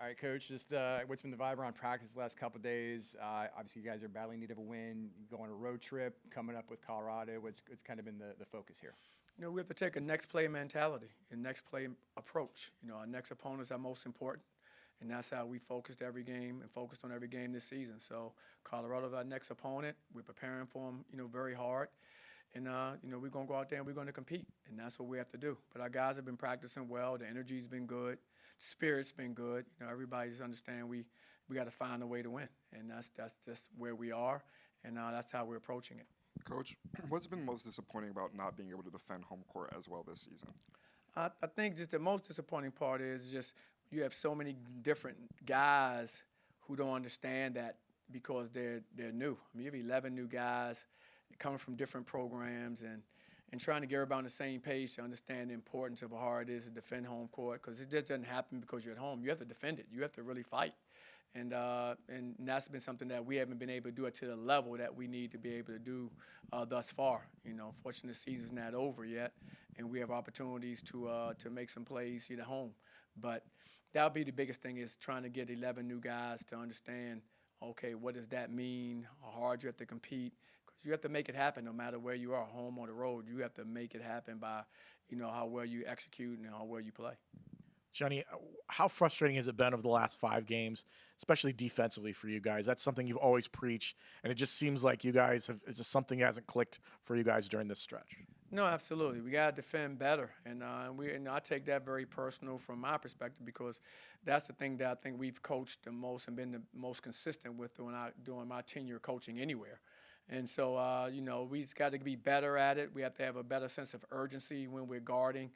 All right, Coach. Just what's been the vibe around practice the last couple of days? Obviously, you guys are battling need of a win. You go on a road trip, coming up with Colorado. What's kind of been the focus here? We have to take a next play mentality and next play approach. Our next opponents are most important, and that's how we focused every game and focused on every game this season. So Colorado's our next opponent. We're preparing for them, very hard. And, we're going to go out there and we're going to compete, and that's what we have to do. But our guys have been practicing well. The energy's been good. The spirit's been good. Everybody just understand we got to find a way to win, and that's just where we are, and that's how we're approaching it. Coach, what's been most disappointing about not being able to defend home court as well this season? I think just the most disappointing part is just you have so many different guys who don't understand that because they're new. You have 11 new guys coming from different programs and trying to get everybody on the same page to understand the importance of how hard it is to defend home court, because it just doesn't happen because you're at home. You have to defend it. You have to really fight. And that's been something that we haven't been able to do it to the level that we need to be able to do thus far. Fortunately, the season's not over yet, and we have opportunities to make some plays here at home. But that'll be the biggest thing, is trying to get 11 new guys to understand, okay, what does that mean, how hard you have to compete, because you have to make it happen no matter where you are, home or the road. You have to make it happen by, how well you execute and how well you play. Johnny, how frustrating has it been over the last 5 games, especially defensively for you guys? That's something you've always preached, and it just seems like you guys it's just something hasn't clicked for you guys during this stretch. No, absolutely. We got to defend better, and I take that very personal from my perspective, because that's the thing that I think we've coached the most and been the most consistent with during my tenure coaching anywhere. And so, we've got to be better at it. We have to have a better sense of urgency when we're guarding,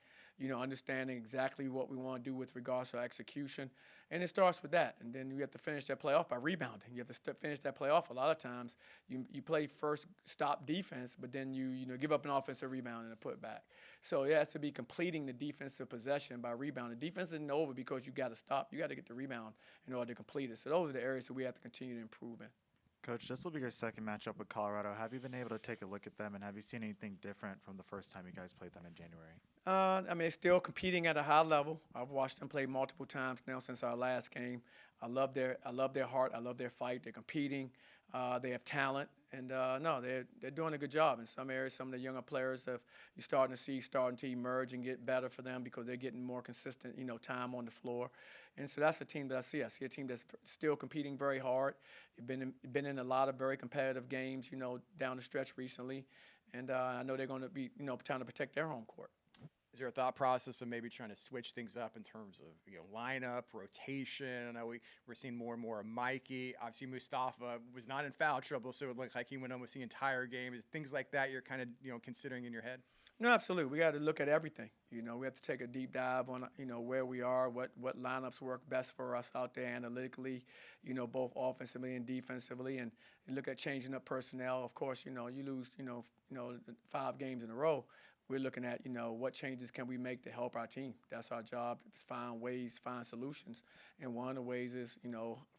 understanding exactly what we want to do with regards to execution. And it starts with that. And then you have to finish that play off by rebounding. You have to finish that play off. A lot of times you play first stop defense, but then you give up an offensive rebound and a putback. So it has to be completing the defensive possession by rebounding. Defense isn't over because you got to stop. You got to get the rebound in order to complete it. So those are the areas that we have to continue to improve in. Coach, this will be your second matchup with Colorado. Have you been able to take a look at them, and have you seen anything different from the first time you guys played them in January? It's still competing at a high level. I've watched them play multiple times now since our last game. I love their heart. I love their fight. They're competing. They have talent, and they're doing a good job in some areas. Some of the younger players you're starting to emerge and get better for them because they're getting more consistent, time on the floor. And so that's a team that I see. I see a team that's still competing very hard. Been in a lot of very competitive games, down the stretch recently, and I know they're going to be, trying to protect their home court. Is there a thought process of maybe trying to switch things up in terms of lineup, rotation? I know we're seeing more and more of Mikey. Obviously, Mustafa was not in foul trouble, so it looked like he went almost the entire game. Is things like that you're kind of considering in your head? No, absolutely. We got to look at everything. We have to take a deep dive on where we are, what lineups work best for us out there analytically, both offensively and defensively, and look at changing up personnel. Of course, you lose 5 games in a row. We're looking at, what changes can we make to help our team. That's our job, is find solutions. And one of the ways is,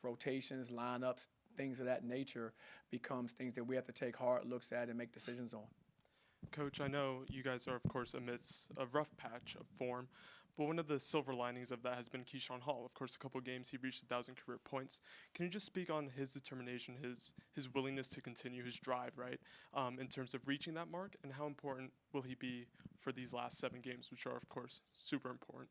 rotations, lineups, things of that nature becomes things that we have to take hard looks at and make decisions on. Coach, I know you guys are, of course, amidst a rough patch of form, but one of the silver linings of that has been Keyshawn Hall. Of course, a couple of games he reached 1,000 career points. Can you just speak on his determination, his willingness to continue, his drive, right, in terms of reaching that mark, and how important will he be for these last 7 games, which are, of course, super important?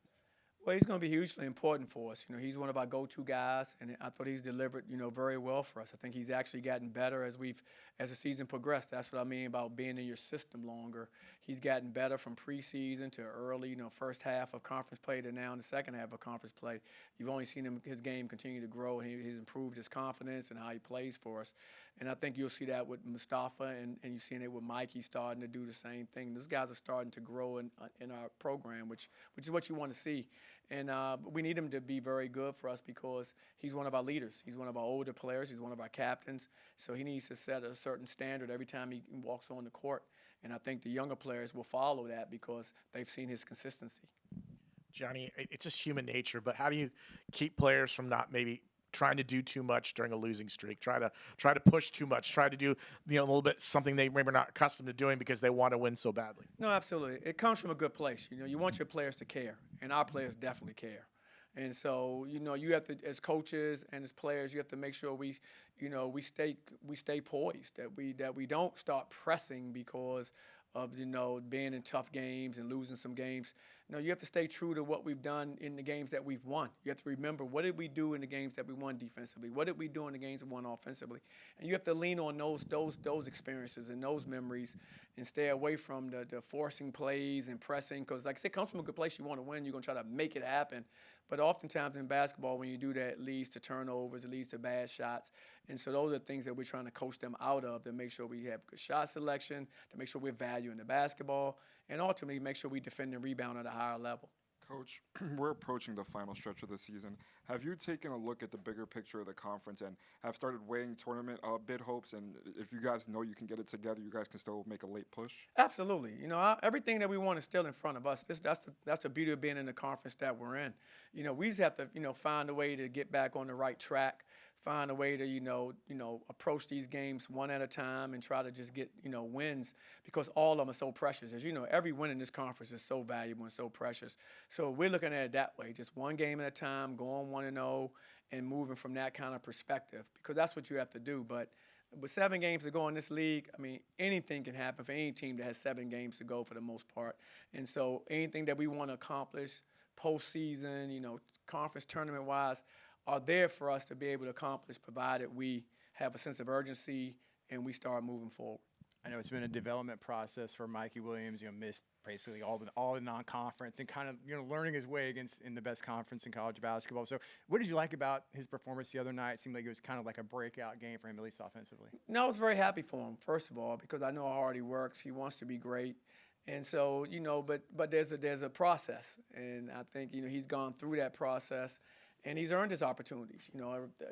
Well, he's going to be hugely important for us. He's one of our go-to guys, and I thought he's delivered, very well for us. I think he's actually gotten better as the season progressed. That's what I mean about being in your system longer. He's gotten better from preseason to early, first half of conference play to now in the second half of conference play. You've only seen his game continue to grow, and he's improved his confidence and how he plays for us. And I think you'll see that with Mustafa, and you're seeing it with Mikey starting to do the same thing. Those guys are starting to grow in our program, which is what you want to see. And we need him to be very good for us because he's one of our leaders. He's one of our older players. He's one of our captains. So he needs to set a certain standard every time he walks on the court. And I think the younger players will follow that because they've seen his consistency. Johnny, it's just human nature, but how do you keep players from not maybe trying to do too much during a losing streak, try to push too much, try to do a little bit something they maybe are not accustomed to doing because they want to win so badly? No, absolutely. It comes from a good place. You want your players to care, and our players definitely care. And so, you have to, as coaches and as players, you have to make sure we stay poised, that we don't start pressing because of being in tough games and losing some games. No, you have to stay true to what we've done in the games that we've won. You have to remember, what did we do in the games that we won defensively? What did we do in the games that we won offensively? And you have to lean on those experiences and those memories and stay away from the forcing plays and pressing. Because, like I said, it comes from a good place. You want to win. You're going to try to make it happen. But oftentimes in basketball, when you do that, it leads to turnovers. It leads to bad shots. And so those are things that we're trying to coach them out of, to make sure we have good shot selection, to make sure we're valuing the basketball, and ultimately make sure we defend and rebound at a higher level. Coach, we're approaching the final stretch of the season. Have you taken a look at the bigger picture of the conference and have started weighing tournament bid hopes? And if you guys know you can get it together, you guys can still make a late push? Absolutely. Everything that we want is still in front of us. That's the beauty of being in the conference that we're in. We just have to, find a way to get back on the right track, find a way to, approach these games one at a time and try to just get, wins, because all of them are so precious. As you know, every win in this conference is so valuable and so precious. So we're looking at it that way, just one game at a time, going 1-0 and moving from that kind of perspective, because that's what you have to do. But with 7 games to go in this league, anything can happen for any team that has 7 games to go for the most part. And so anything that we want to accomplish postseason, conference tournament-wise, are there for us to be able to accomplish, provided we have a sense of urgency and we start moving forward. I know it's been a development process for Mikey Williams. Missed basically all the non-conference and kind of learning his way in the best conference in college basketball. So, what did you like about his performance the other night? It seemed like it was kind of like a breakout game for him, at least offensively. No, I was very happy for him, first of all, because I know how hard he works. He wants to be great. And so, but there's a process, and I think he's gone through that process. And he's earned his opportunities.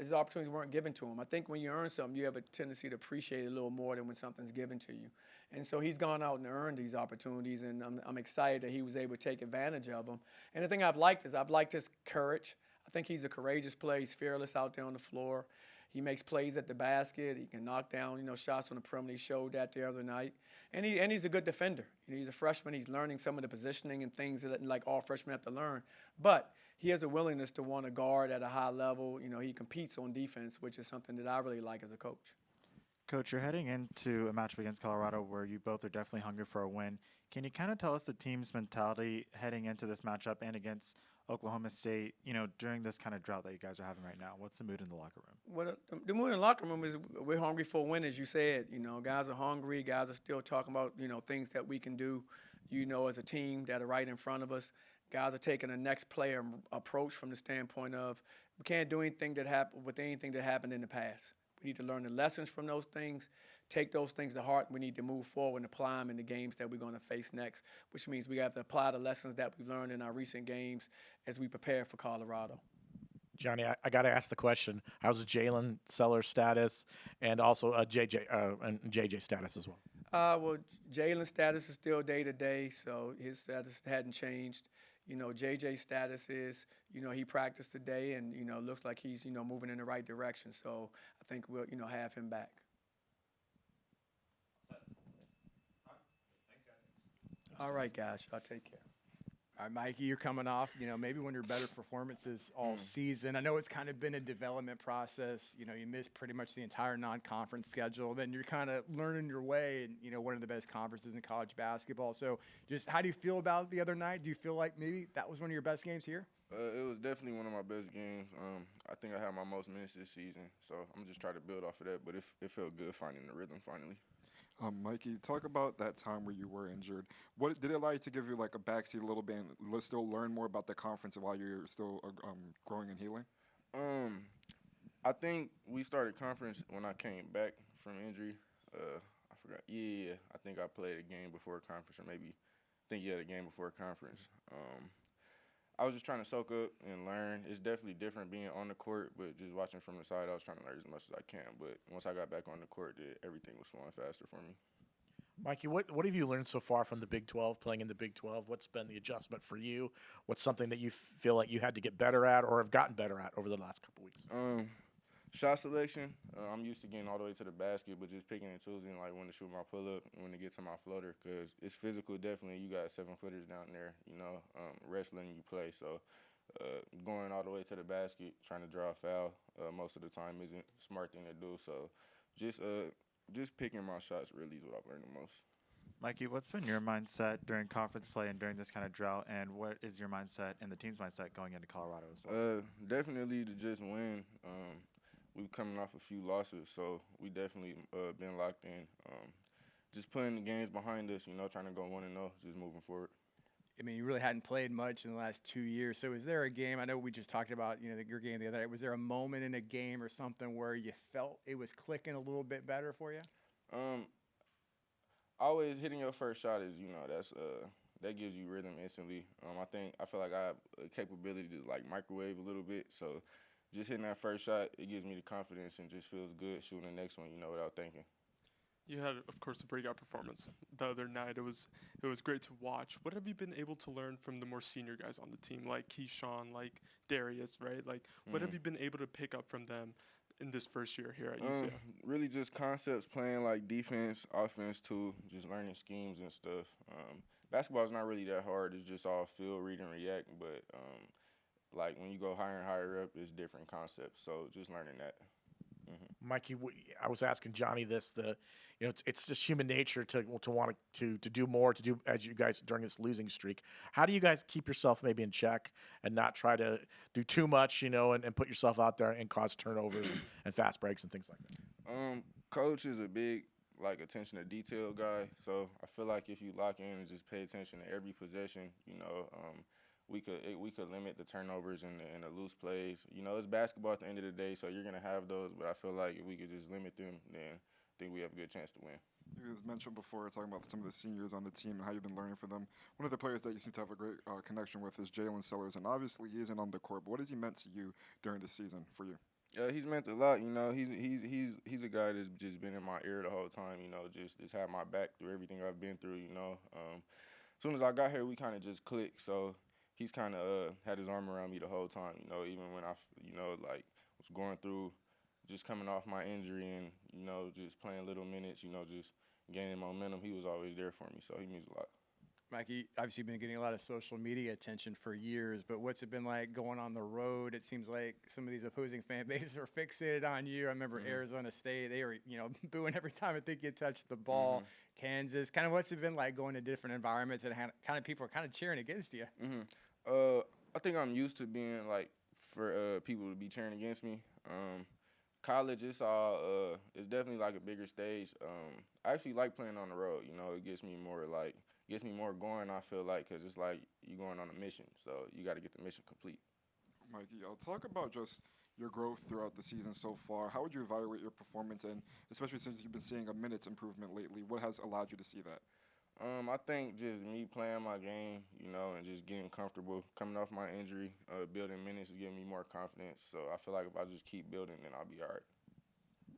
His opportunities weren't given to him. I think when you earn something, you have a tendency to appreciate it a little more than when something's given to you. And so he's gone out and earned these opportunities, and I'm excited that he was able to take advantage of them. And the thing I've liked his courage. I think he's a courageous player. He's fearless out there on the floor. He makes plays at the basket. He can knock down, shots on the perimeter. He showed that the other night. And he's a good defender. He's a freshman. He's learning some of the positioning and things that like all freshmen have to learn. But he has a willingness to want to guard at a high level. He competes on defense, which is something that I really like as a coach. Coach, you're heading into a matchup against Colorado where you both are definitely hungry for a win. Can you kind of tell us the team's mentality heading into this matchup and against Oklahoma State, during this kind of drought that you guys are having right now? What's the mood in the locker room? Well, the mood in the locker room is we're hungry for a win, as you said. Guys are hungry. Guys are still talking about, things that we can do, as a team that are right in front of us. Guys are taking a next player approach from the standpoint of we can't do anything that happened in the past. We need to learn the lessons from those things, take those things to heart. We need to move forward and apply them in the games that we're going to face next, which means we have to apply the lessons that we've learned in our recent games as we prepare for Colorado. Johnny, I got to ask the question: how's Jalen Sellers' status, and also JJ status as well? Well, Jalen's status is still day to day, so his status hadn't changed. JJ's status is, he practiced today, and looks like he's moving in the right direction. So I think we'll have him back. All right, guys, y'all take care. All right, Mikey, you're coming off, maybe one of your better performances all season. I know it's kind of been a development process. You missed pretty much the entire non-conference schedule. Then you're kind of learning your way in, one of the best conferences in college basketball. So just how do you feel about the other night? Do you feel like maybe that was one of your best games here? It was definitely one of my best games. I think I had my most minutes this season. So I'm just trying to build off of that. But it felt good finding the rhythm finally. Mikey, talk about that time where you were injured. What did it allow you to give you like a backseat a little bit and still learn more about the conference while you're still growing and healing? I think we started conference when I came back from injury. I forgot. Yeah, I think I played a game before conference, or maybe the game before conference. I was just trying to soak up and learn. It's definitely different being on the court, but just watching from the side, I was trying to learn as much as I can. But once I got back on the court, everything was flowing faster for me. Mikey, what have you learned so far from the Big 12, playing in the Big 12? What's been the adjustment for you? What's something that you feel like you had to get better at or have gotten better at over the last couple weeks? Shot selection. I'm used to getting all the way to the basket, but just picking and choosing like when to shoot my pull-up and when to get to my floater, because it's physical definitely. You got 7-footers down there, wrestling you play. So going all the way to the basket, trying to draw a foul most of the time isn't a smart thing to do. So just picking my shots really is what I've learned the most. Mikey, what's been your mindset during conference play and during this kind of drought, and what is your mindset and the team's mindset going into Colorado as well? Definitely to just win. We've coming off a few losses, so we definitely been locked in. Just putting the games behind us, trying to go 1-0, just moving forward. I mean, you really hadn't played much in the last 2 years. So is there a game, I know we just talked about, your game the other night. Was there a moment in a game or something where you felt it was clicking a little bit better for you? Always hitting your first shot is, that gives you rhythm instantly. I feel like I have a capability to like microwave a little bit. So just hitting that first shot, it gives me the confidence and just feels good shooting the next one, without thinking. You had, of course, a breakout performance the other night. It was great to watch. What have you been able to learn from the more senior guys on the team, like Keyshawn, like Darius, right? Like, what have you been able to pick up from them in this first year here at UCF? Really just concepts, playing like defense, offense too, just learning schemes and stuff. Basketball is not really that hard. It's just all feel, read, and react. But like when you go higher and higher up, it's different concepts. So just learning that. Mikey, I was asking Johnny this. It's just human nature to want to do more, to do as you guys during this losing streak. How do you guys keep yourself maybe in check and not try to do too much, and put yourself out there and cause turnovers and fast breaks and things like that? Coach is a big attention to detail guy. So I feel like if you lock in and just pay attention to every possession, we could limit the turnovers and the loose plays. It's basketball at the end of the day, so you're gonna have those. But I feel like if we could just limit them, then I think we have a good chance to win. You guys mentioned before talking about some of the seniors on the team and how you've been learning from them. One of the players that you seem to have a great connection with is Jalen Sellers, and obviously he isn't on the court. But what has he meant to you during the season for you? He's meant a lot. He's a guy that's just been in my ear the whole time. Just had my back through everything I've been through. As soon as I got here, we kind of just clicked. So he's kind of had his arm around me the whole time. Even when I was going through, just coming off my injury and just playing little minutes. Just gaining momentum. He was always there for me. So he means a lot. Mikey, obviously you've been getting a lot of social media attention for years, but what's it been like going on the road? It seems like some of these opposing fan bases are fixated on you. I remember Arizona State, they were, booing every time I think you touched the ball. Kansas, kind of what's it been like going to different environments and kind of people are kind of cheering against you? I think I'm used to being for people to be cheering against me. College, it's definitely a bigger stage. I actually like playing on the road. It gets me more going, I feel like, because it's like you're going on a mission. So you got to get the mission complete. Mikey, I'll talk about just your growth throughout the season so far. How would you evaluate your performance, and especially since you've been seeing a minutes improvement lately, what has allowed you to see that? I think just me playing my game, and just getting comfortable, coming off my injury, building minutes is giving me more confidence. So I feel like if I just keep building, then I'll be all right.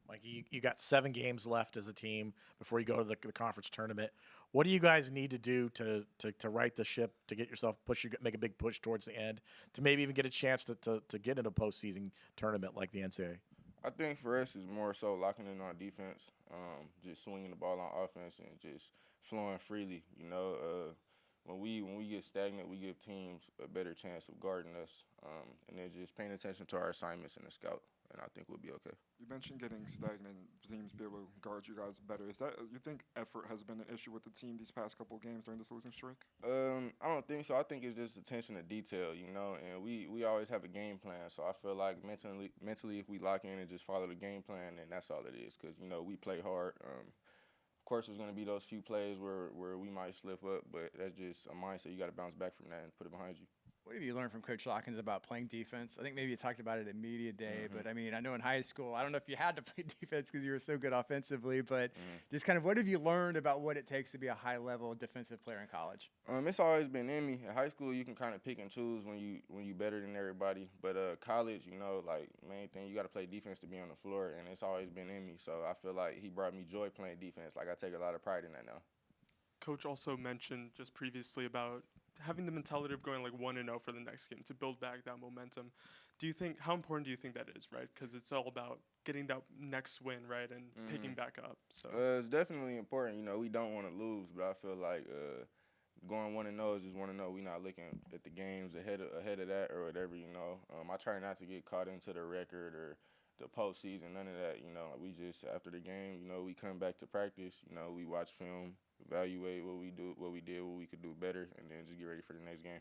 Mikey, you got 7 games left as a team before you go to the conference tournament. What do you guys need to do to right the ship, to get yourself make a big push towards the end, to maybe even get a chance to get in a postseason tournament like the NCAA? I think for us it's more so locking in on defense, just swinging the ball on offense and just flowing freely. When we get stagnant, we give teams a better chance of guarding us, and then just paying attention to our assignments in the scout, and I think we'll be okay. You mentioned getting stagnant, teams be able to guard you guys better. Is that, you think effort has been an issue with the team these past couple of games during this losing streak? I don't think so. I think it's just attention to detail, and we always have a game plan. So I feel like mentally, if we lock in and just follow the game plan, then that's all it is. Because we play hard. Of course, there's going to be those few plays where we might slip up, but that's just a mindset. You got to bounce back from that and put it behind you. What have you learned from Coach Dawkins about playing defense? I think maybe you talked about it at media day, but I mean, I know in high school, I don't know if you had to play defense because you were so good offensively, but just kind of what have you learned about what it takes to be a high-level defensive player in college? It's always been in me. In high school, you can kind of pick and choose when you better than everybody, but college, main thing, you got to play defense to be on the floor, and it's always been in me. So I feel like he brought me joy playing defense. I take a lot of pride in that now. Coach also mentioned just previously about having the mentality of going 1-0 for the next game to build back that momentum. How important do you think that is, right? Because it's all about getting that next win, right, and picking back up. So it's definitely important. We don't want to lose, but I feel like going 1-0 is just 1-0. We not looking at the games ahead of that or whatever, you know. I try not to get caught into the record or the postseason, none of that, you know. We just, after the game, you know, we come back to practice, you know, we watch film, evaluate what we did, what we could do better, and then just get ready for the next game.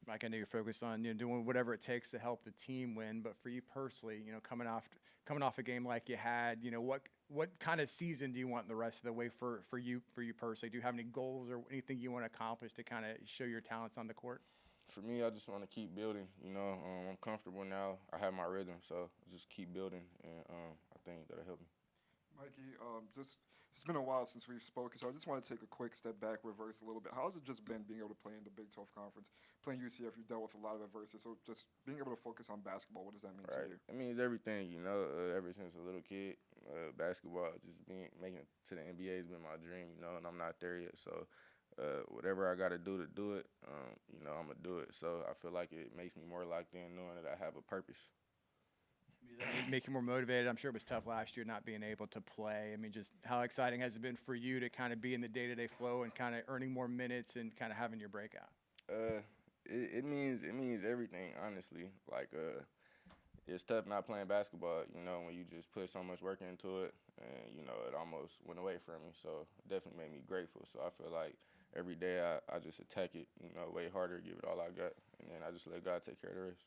Mike, I know you're focused on doing whatever it takes to help the team win, but for you personally, coming off a game like you had, what kind of season do you want the rest of the way for you personally? Do you have any goals or anything you want to accomplish to kind of show your talents on the court? For me, I just want to keep building. I'm comfortable now. I have my rhythm, so just keep building, and I think that'll help me. Mikey, it's been a while since we've spoken, so I just want to take a quick step back, reverse a little bit. How's it just been being able to play in the Big 12 Conference? Playing UCF, you dealt with a lot of adversity, so just being able to focus on basketball, what does that mean to you? It means everything, ever since a little kid. Basketball, just making it to the NBA has been my dream, and I'm not there yet, so whatever I got to do it, I'm going to do it. So I feel like it makes me more locked in knowing that I have a purpose. Make you more motivated. I'm sure it was tough last year not being able to play. I mean, just how exciting has it been for you to kind of be in the day-to-day flow and kind of earning more minutes and kind of having your breakout? It means everything, honestly. Like, it's tough not playing basketball, when you just put so much work into it, and, it almost went away from me. So it definitely made me grateful. So I feel like every day I just attack it, way harder, give it all I got, and then I just let God take care of the rest.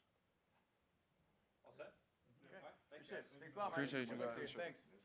All set? Thanks a lot, Mike. Appreciate you guys. Thanks.